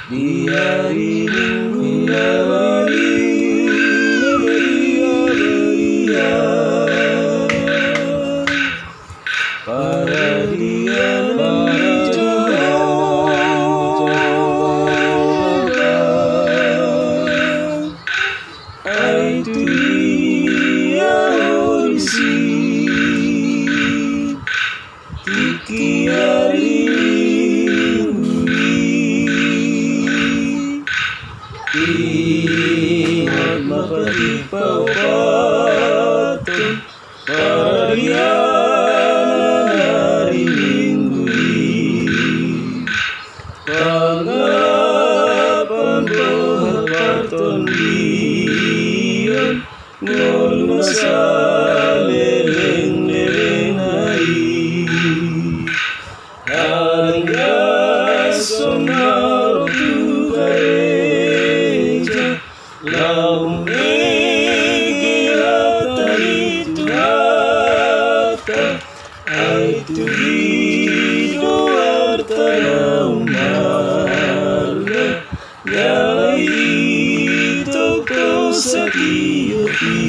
di hari Minggu para dia ai tu dia orisi tiki hari ingat mapati paupatun parianan hari Minggu pangalapan paharpaton diyon ngolong sa leleng-leleng hari haranggason marutu kareja laung egilata itu hata ay tulido artana umarga yalay ito ko sa tiyoti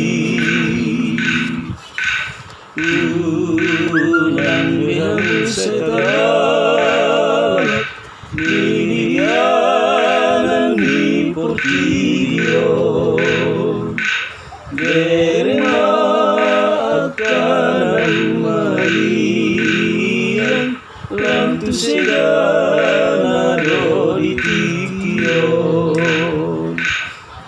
ulang bihang sa tagalog niliyanan ni Portillo derema at kanang marian lang tu sila na dolitikyo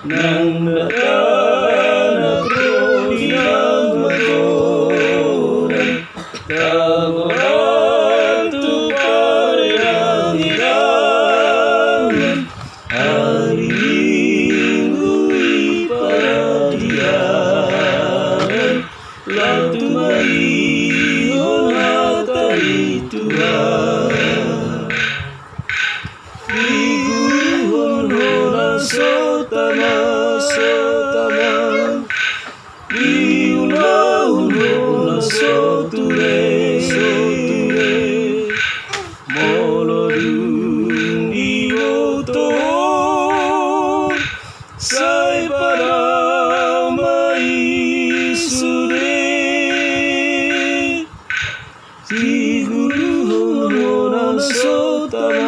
nang nakanak roli ng magonan kagoran tu pare ang ilangan hari Minggu iparadiyanan lang tumaihon hatay Tuhan iguhon-honan sotama iulahon-honan soture molodung iwoto say paramay sure siguro honan sotama